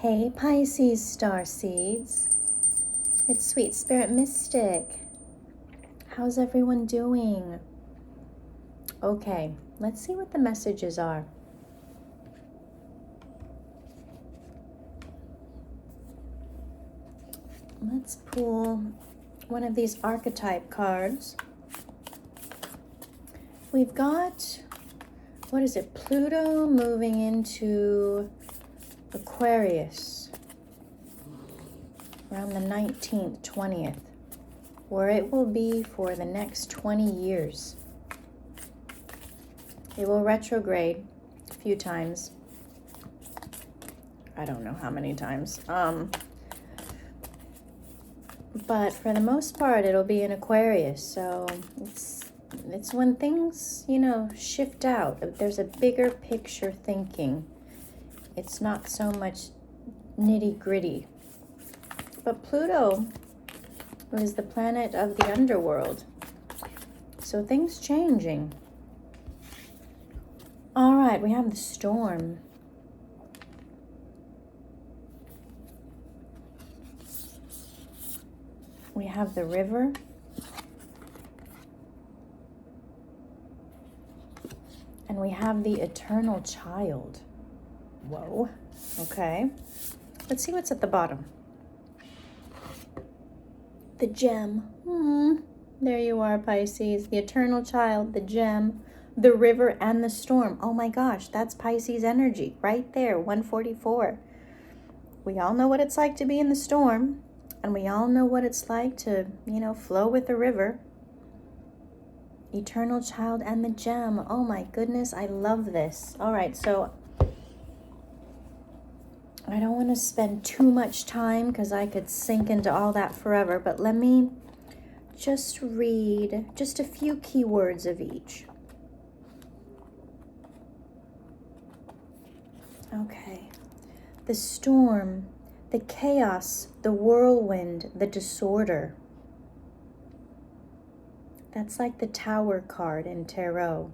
Hey Pisces star seeds, it's Sweet Spirit Mystic. How's everyone doing? Okay, let's see what the messages are. Let's pull one of these archetype cards. We've got, what is it, Pluto moving into Aquarius around the 19th, 20th, where it will be for the next 20 years. It will retrograde a few times. I don't know how many times. But for the most part, it'll be in Aquarius. So it's when things, shift out. There's a bigger picture thinking. It's not so much nitty-gritty. But Pluto is the planet of the underworld. So things changing. All right, we have the storm. We have the river. And we have the eternal child. Whoa. Okay. Let's see what's at the bottom. The gem. There you are, Pisces. The eternal child, the gem, the river, and the storm. Oh my gosh, that's Pisces energy right there, 144. We all know what it's like to be in the storm, and we all know what it's like to, flow with the river. Eternal child and the gem. Oh my goodness, I love this. All right, so I don't want to spend too much time because I could sink into all that forever, but let me just read just a few keywords of each. Okay. The storm, the chaos, the whirlwind, the disorder. That's like the Tower card in Tarot.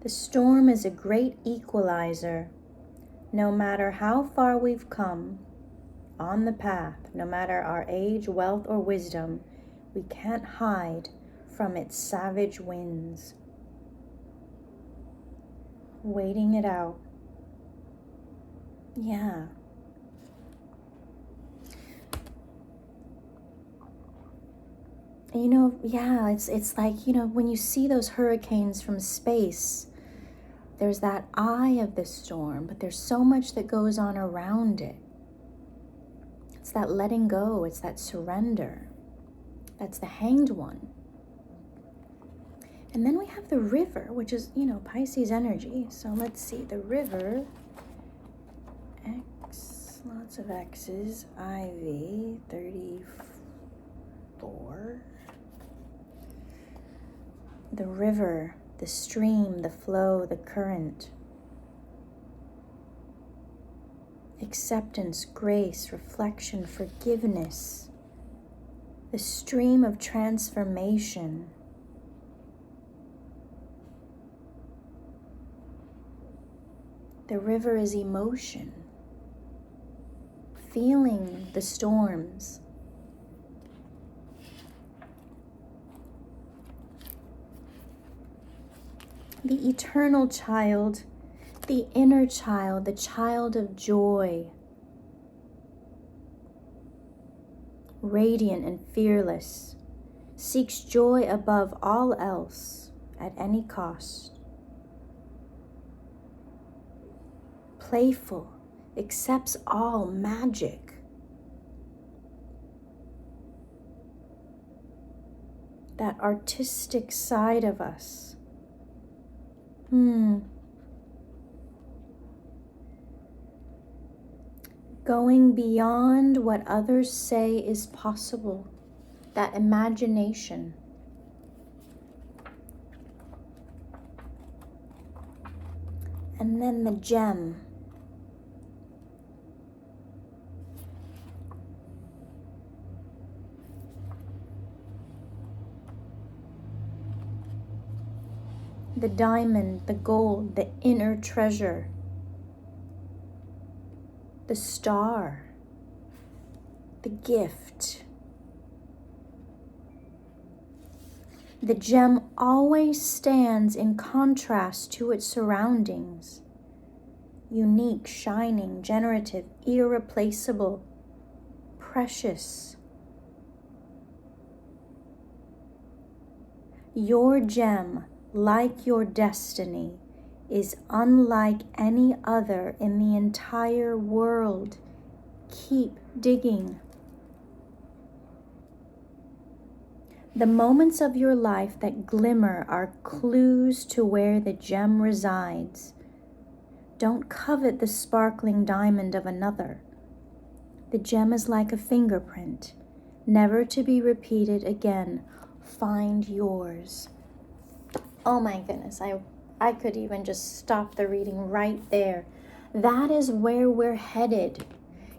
The storm is a great equalizer. No matter how far we've come on the path, no matter our age, wealth, or wisdom, we can't hide from its savage winds. Waiting it out. Yeah. It's like, when you see those hurricanes from space, there's that eye of the storm, but there's so much that goes on around it. It's that letting go, it's that surrender. That's the Hanged One. And then we have the river, which is, Pisces energy. So let's see, the river, X, lots of X's, IV, 34. The river, the stream, the flow, the current. Acceptance, grace, reflection, forgiveness. The stream of transformation. The river is emotion. Feeling the storms. The eternal child, the inner child, the child of joy. Radiant and fearless, seeks joy above all else at any cost. Playful, accepts all magic. That artistic side of us. Going beyond what others say is possible. That imagination. And then the gem. the diamond, the gold, the inner treasure, the star, the gift. The gem always stands in contrast to its surroundings. Unique, shining, generative, irreplaceable, precious. Your gem, like your destiny, is unlike any other in the entire world. Keep digging. The moments of your life that glimmer are clues to where the gem resides. Don't covet the sparkling diamond of another. The gem is like a fingerprint, never to be repeated again. Find yours. Oh my goodness, I could even just stop the reading right there. That is where we're headed.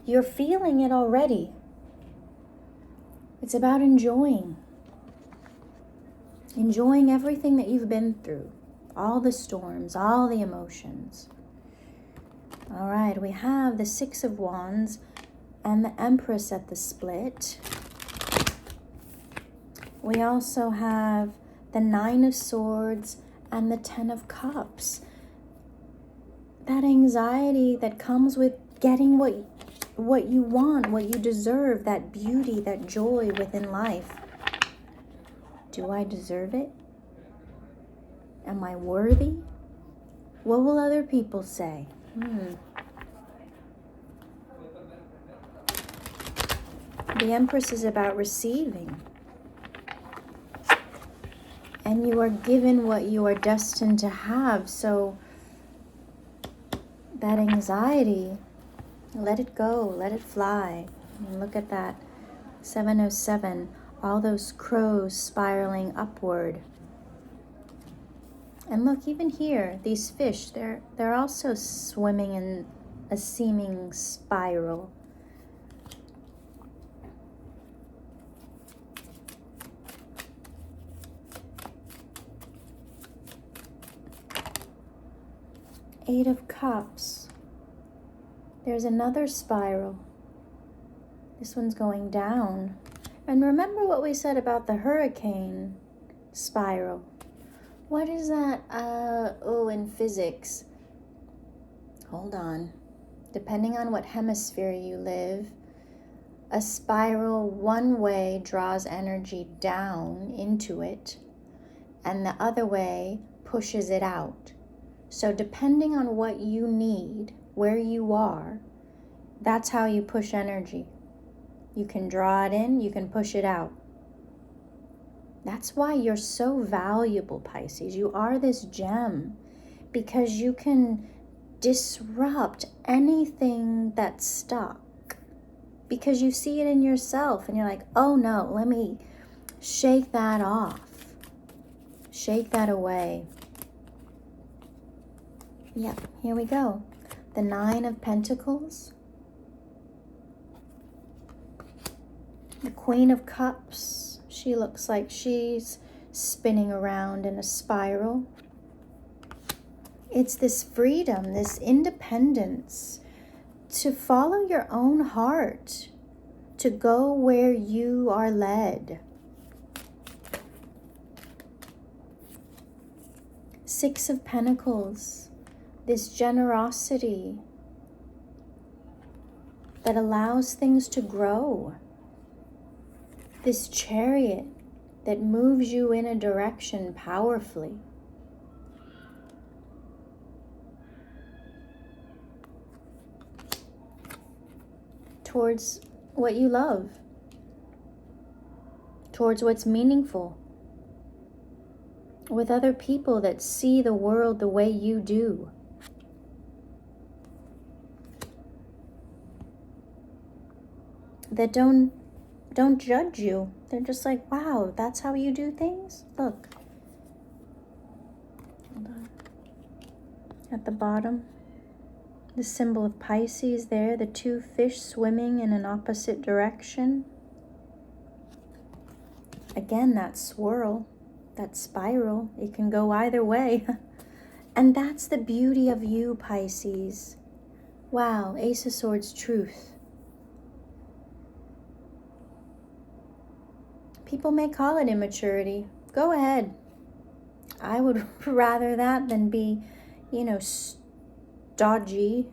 You're feeling it already. It's about enjoying. Enjoying everything that you've been through. All the storms, all the emotions. All right, we have the Six of Wands and the Empress at the split. We also have the Nine of Swords and the Ten of Cups. That anxiety that comes with getting what you want, what you deserve, that beauty, that joy within life. Do I deserve it? Am I worthy? What will other people say? The Empress is about receiving. And you are given what you are destined to have. So that anxiety, let it go, let it fly. And look at that. 707, all those crows spiraling upward. And look, even here, these fish, they're also swimming in a seeming spiral. Eight of Cups. There's another spiral. This one's going down. And remember what we said about the hurricane spiral. What is that? In physics. Hold on. Depending on what hemisphere you live, a spiral one way draws energy down into it, and the other way pushes it out. So depending on what you need, where you are, that's how you push energy. You can draw it in, you can push it out. That's why you're so valuable, Pisces. You are this gem because you can disrupt anything that's stuck. Because you see it in yourself and you're like, oh no, let me shake that off. Shake that away. Yep, here we go. The Nine of Pentacles. The Queen of Cups. She looks like she's spinning around in a spiral. It's this freedom, this independence to follow your own heart, to go where you are led. Six of Pentacles. This generosity that allows things to grow. This Chariot that moves you in a direction powerfully. Towards what you love. Towards what's meaningful. With other people that see the world the way you do. That don't judge you. They're just like, wow, that's how you do things? Look. Hold on. At the bottom, the symbol of Pisces there, the two fish swimming in an opposite direction. Again, that swirl. that spiral. It can go either way. And that's the beauty of you, Pisces. Wow, Ace of Swords, truth. People may call it immaturity. Go ahead. I would rather that than be, stodgy,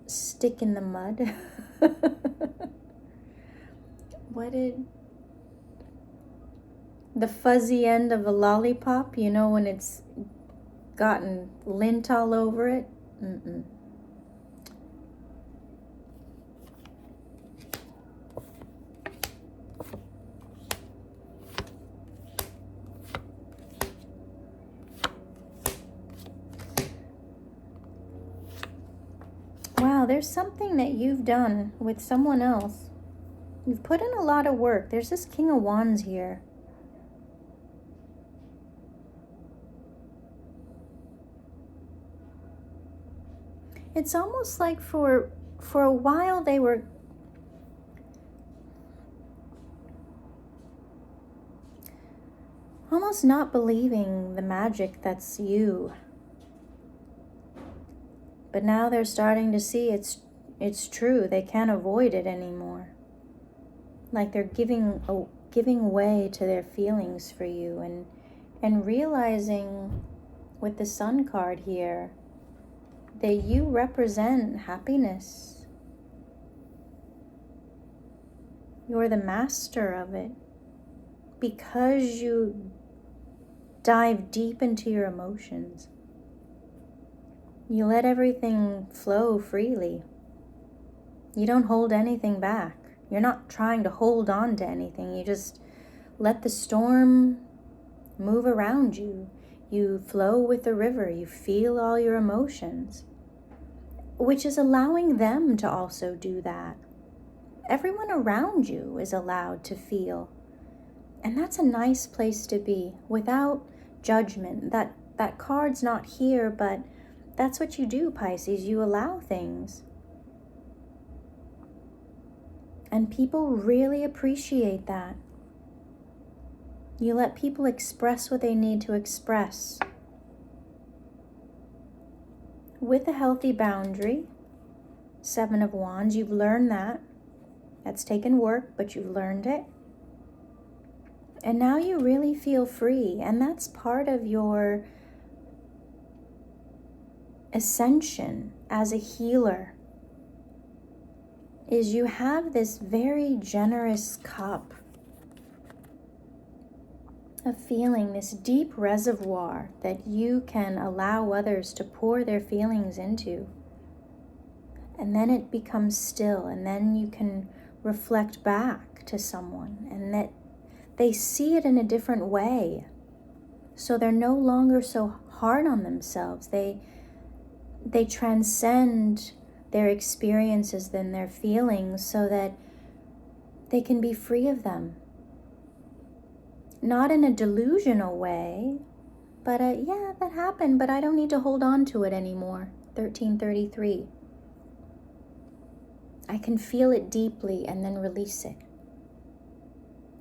stick in the mud. What did the fuzzy end of a lollipop, when it's gotten lint all over it? Mm-mm. Wow, there's something that you've done with someone else. You've put in a lot of work. There's this King of Wands here. It's almost like for a while they were almost not believing the magic that's you. But now they're starting to see it's true. They can't avoid it anymore. Like they're giving way to their feelings for you and realizing with the Sun card here that you represent happiness. You're the master of it because you dive deep into your emotions. You let everything flow freely. You don't hold anything back. You're not trying to hold on to anything. You just let the storm move around you. You flow with the river. You feel all your emotions, which is allowing them to also do that. Everyone around you is allowed to feel. And that's a nice place to be without judgment. That card's not here, but that's what you do, Pisces. You allow things. And people really appreciate that. You let people express what they need to express. With a healthy boundary, 7 of Wands, you've learned that. That's taken work, but you've learned it. And now you really feel free. And that's part of your ascension as a healer, is you have this very generous cup of feeling, this deep reservoir that you can allow others to pour their feelings into. And then it becomes still, and then you can reflect back to someone, and that they see it in a different way. So they're no longer so hard on themselves. They transcend their experiences and their feelings so that they can be free of them. Not in a delusional way, but yeah, that happened, but I don't need to hold on to it anymore. 1333. I can feel it deeply and then release it.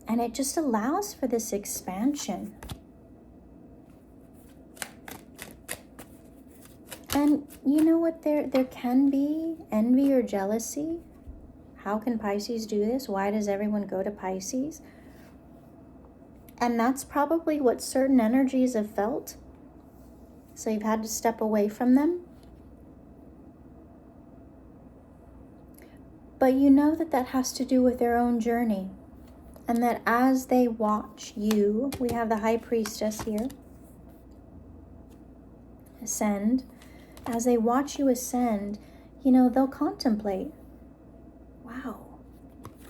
And it just allows for this expansion. And you know what, there can be envy or jealousy. How can Pisces do this? Why does everyone go to Pisces? And that's probably what certain energies have felt. So you've had to step away from them. But you know that has to do with their own journey. And that as they watch you, we have the High Priestess here, ascend. As they watch you ascend, they'll contemplate, wow,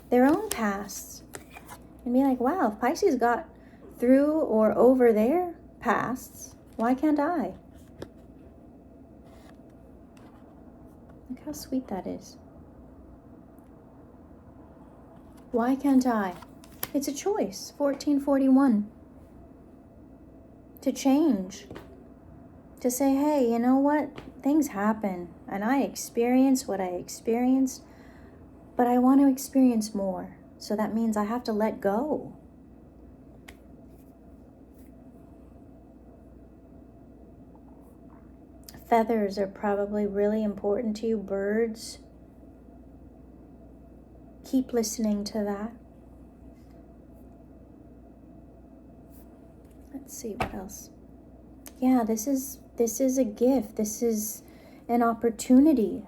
their own pasts. And be like, wow, if Pisces got through or over their pasts, why can't I? Look how sweet that is. Why can't I? It's a choice. 1441. To change. To say, hey, you know what? Things happen. And I experience what I experienced. But I want to experience more. So that means I have to let go. feathers are probably really important to you. Birds. Keep listening to that. Let's see what else. Yeah, this is a gift. This is an opportunity.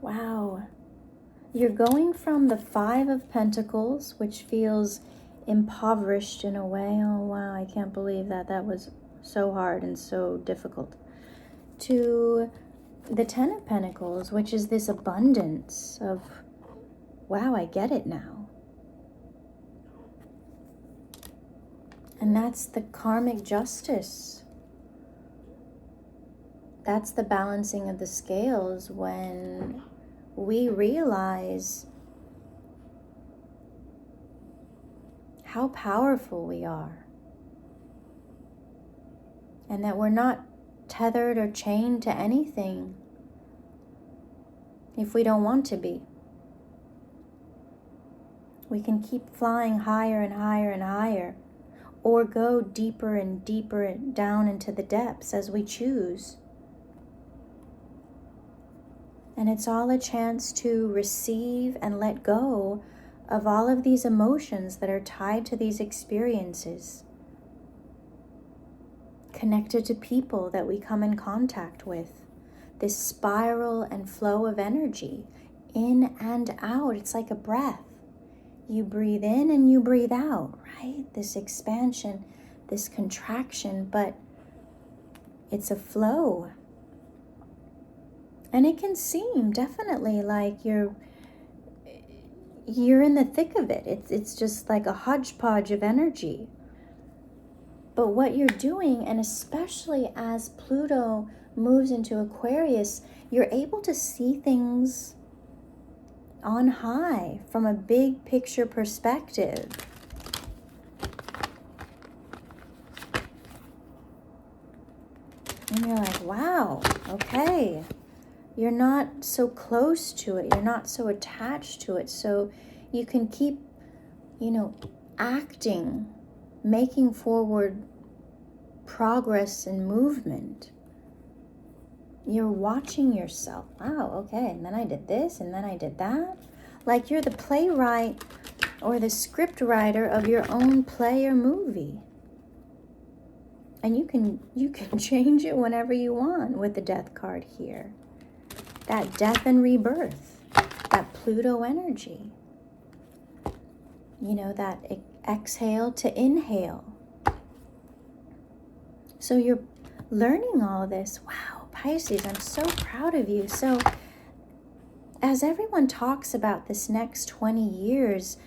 Wow. You're going from the Five of Pentacles, which feels impoverished in a way. Oh, wow, I can't believe that. That was so hard and so difficult. To the Ten of Pentacles, which is this abundance of, wow, I get it now. And that's the karmic justice. That's the balancing of the scales when we realize how powerful we are. And that we're not tethered or chained to anything if we don't want to be. We can keep flying higher and higher and higher, or go deeper and deeper down into the depths as we choose. And it's all a chance to receive and let go of all of these emotions that are tied to these experiences, connected to people that we come in contact with. This spiral and flow of energy, in and out. It's like a breath. You breathe in and you breathe out, right? This expansion, this contraction, but it's a flow. And it can seem definitely like you're in the thick of it. It's just like a hodgepodge of energy. But what you're doing, and especially as Pluto moves into Aquarius, you're able to see things on high from a big picture perspective. And you're like, wow, okay. You're not so close to it. You're not so attached to it. So you can keep, acting, making forward progress and movement. You're watching yourself. Wow, okay, and then I did this, and then I did that. Like you're the playwright or the script writer of your own play or movie. And you can change it whenever you want with the Death card here. That death and rebirth, that Pluto energy. That exhale to inhale. So you're learning all this. Wow, Pisces, I'm so proud of you. So as everyone talks about this next 20 years,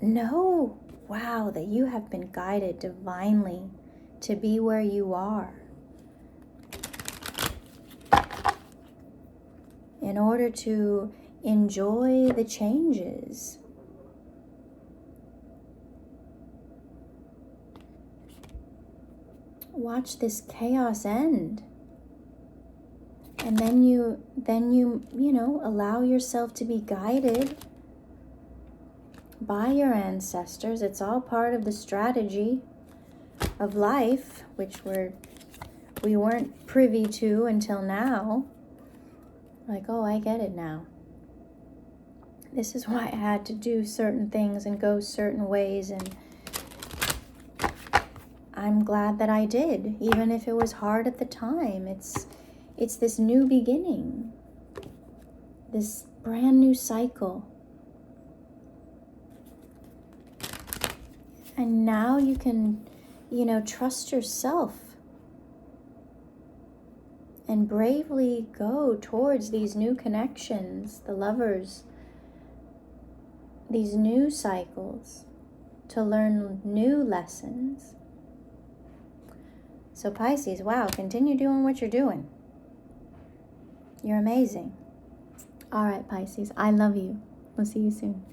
know, wow, that you have been guided divinely to be where you are. In order to enjoy the changes. Watch this chaos end. And then you allow yourself to be guided by your ancestors. It's all part of the strategy of life, which we weren't privy to until now. Like, oh, I get it now. This is why I had to do certain things and go certain ways, and I'm glad that I did, even if it was hard at the time. It's this new beginning, this brand new cycle. And now you can, trust yourself and bravely go towards these new connections, the lovers, these new cycles, to learn new lessons. So Pisces, wow, continue doing what you're doing. You're amazing. All right, Pisces, I love you. We'll see you soon.